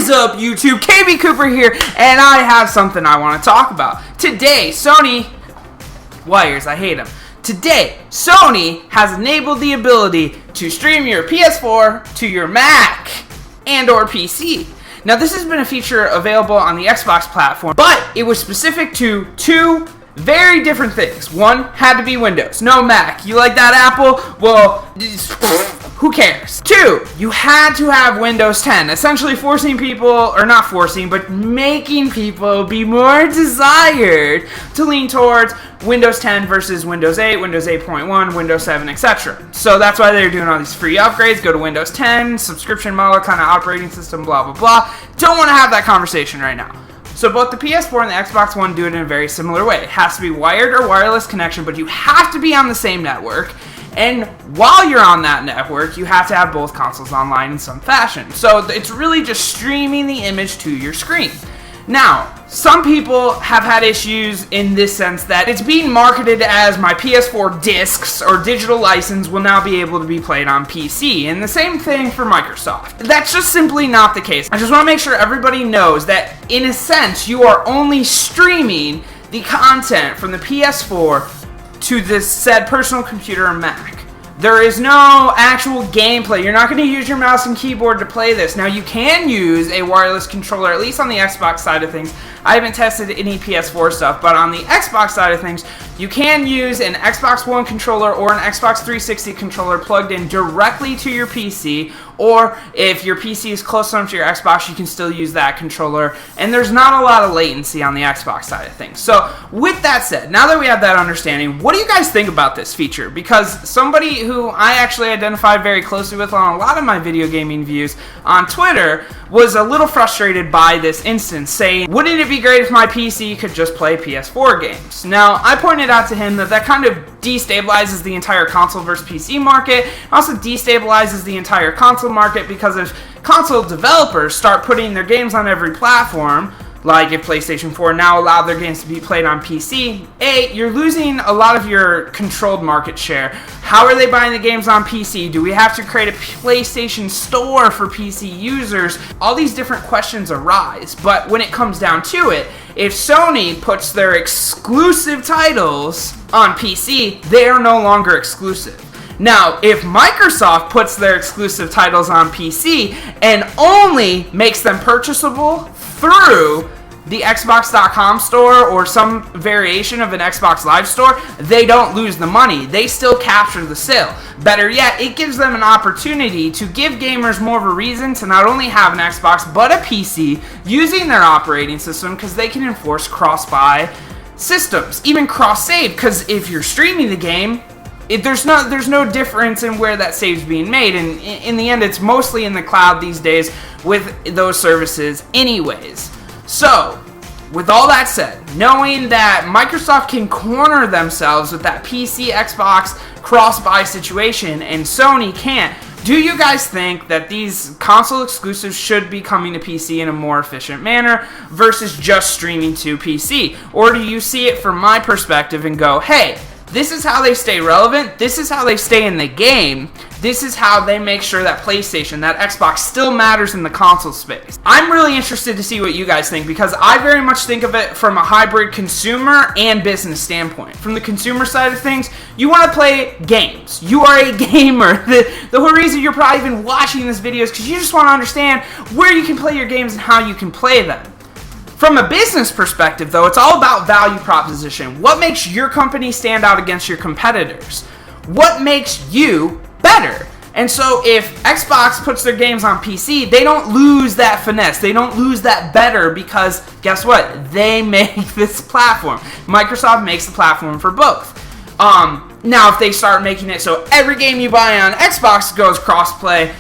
is up, YouTube? KB Cooper here, and I have something I want to talk about. Today, Sony... Wires, I hate them. Today, Sony has enabled the ability to stream your PS4 to your Mac and or PC. Now, this has been a feature available on the Xbox platform, but it was specific to two very different things. One had to be Windows, no Mac. You like that, Apple? Well, who cares? Two, you had to have Windows 10, essentially forcing people, or not forcing, but making people be more desired to lean towards Windows 10 versus Windows 8, Windows 8.1, Windows 7, etc. So that's why they're doing all these free upgrades. Go to Windows 10, subscription model, kind of operating system, blah, blah, blah. Don't want to have that conversation right now. So both the PS4 and the Xbox One do it in a very similar way. It has to be wired or wireless connection, but you have to be on the same network. And while you're on that network, you have to have both consoles online in some fashion. So it's really just streaming the image to your screen. Now, some people have had issues in this sense that it's being marketed as my PS4 discs or digital license will now be able to be played on PC. And the same thing for Microsoft. That's just simply not the case. I just want to make sure everybody knows that, in a sense, you are only streaming the content from the PS4 to this said personal computer or Mac. There is no actual gameplay. You're not going to use your mouse and keyboard to play this. Now, you can use a wireless controller, at least on the Xbox side of things. I haven't tested any PS4 stuff, but on the Xbox side of things, you can use an Xbox One controller or an Xbox 360 controller plugged in directly to your PC, or if your PC is close enough to your Xbox, you can still use that controller, and there's not a lot of latency on the Xbox side of things. So, with that said, now that we have that understanding, what do you guys think about this feature? Because somebody who I actually identified very closely with on a lot of my video gaming views on Twitter was a little frustrated by this instance, saying, wouldn't it be great if my PC could just play PS4 games? Now, I pointed out to him that that kind of destabilizes the entire console versus PC market, also destabilizes the entire console market, because if console developers start putting their games on every platform, like if PlayStation 4 now allowed their games to be played on PC, you're losing a lot of your controlled market share. How are they buying the games on PC? Do we have to create a PlayStation Store for PC users? All these different questions arise, but when it comes down to it, if Sony puts their exclusive titles on PC, they are no longer exclusive. Now, if Microsoft puts their exclusive titles on PC and only makes them purchasable through the Xbox.com store or some variation of an Xbox Live store, they don't lose the money. They still capture the sale. Better yet, it gives them an opportunity to give gamers more of a reason to not only have an Xbox but a PC using their operating system, because they can enforce cross-buy systems, even cross-save, because if you're streaming the game, there's no difference in where that save's being made, and in the end, it's mostly in the cloud these days with those services anyways. So, with all that said, knowing that Microsoft can corner themselves with that PC, Xbox cross-buy situation, and Sony can't, do you guys think that these console exclusives should be coming to PC in a more efficient manner versus just streaming to PC? Or do you see it from my perspective and go, hey, this is how they stay relevant, this is how they stay in the game, this is how they make sure that PlayStation, that Xbox still matters in the console space? I'm really interested to see what you guys think, because I very much think of it from a hybrid consumer and business standpoint. From the consumer side of things, you want to play games. You are a gamer. The whole reason you're probably even watching this video is because you just want to understand where you can play your games and how you can play them. From a business perspective, though, it's all about value proposition. What makes your company stand out against your competitors? What makes you better? And so if Xbox puts their games on PC, they don't lose that finesse. They don't lose that better, because guess what? They make this platform. Microsoft makes the platform for both. Now, if they start making it so every game you buy on Xbox goes cross-play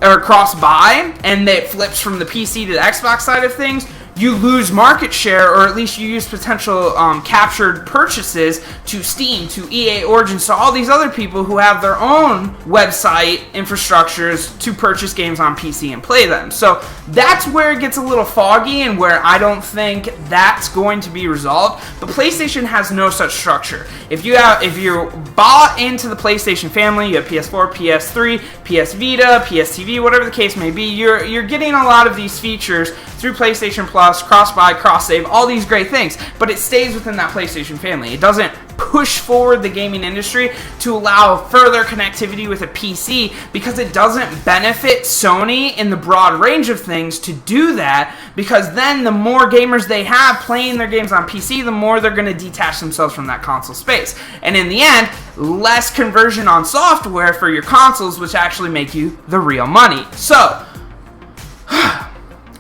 or cross-buy, and it flips from the PC to the Xbox side of things, you lose market share, or at least you use potential captured purchases to Steam, to EA Origins, to all these other people who have their own website infrastructures to purchase games on PC and play them. So that's where it gets a little foggy and where I don't think that's going to be resolved. But PlayStation has no such structure. If you're bought into the PlayStation family, you have PS4, PS3, PS Vita, PS TV, whatever the case may be, you're getting a lot of these features through PlayStation Plus, cross-buy, cross-save, all these great things, but it stays within that PlayStation family. It doesn't push forward the gaming industry to allow further connectivity with a PC, because it doesn't benefit Sony in the broad range of things to do that, because then the more gamers they have playing their games on PC, the more they're going to detach themselves from that console space. And in the end, less conversion on software for your consoles, which actually make you the real money. So,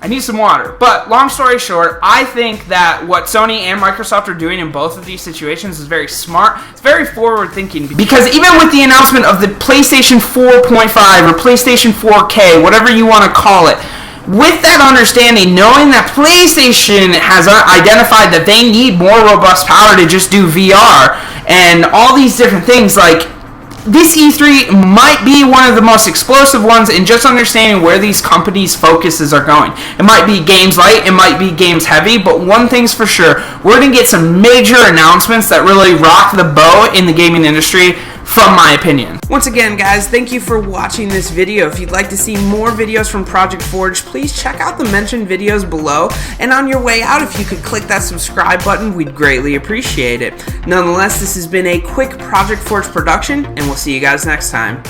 I need some water. But long story short, I think that what Sony and Microsoft are doing in both of these situations is very smart. It's very forward thinking, because even with the announcement of the PlayStation 4.5 or PlayStation 4K, whatever you want to call it, with that understanding, knowing that PlayStation has identified that they need more robust power to just do VR and all these different things, like, this E3 might be one of the most explosive ones in just understanding where these companies' focuses are going. It might be games light, it might be games heavy, but one thing's for sure, we're going to get some major announcements that really rock the boat in the gaming industry, from my opinion. Once again, guys, thank you for watching this video. If you'd like to see more videos from Project Forge, please check out the mentioned videos below. And on your way out, if you could click that subscribe button, we'd greatly appreciate it. Nonetheless, this has been a quick Project Forge production, and we'll see you guys next time.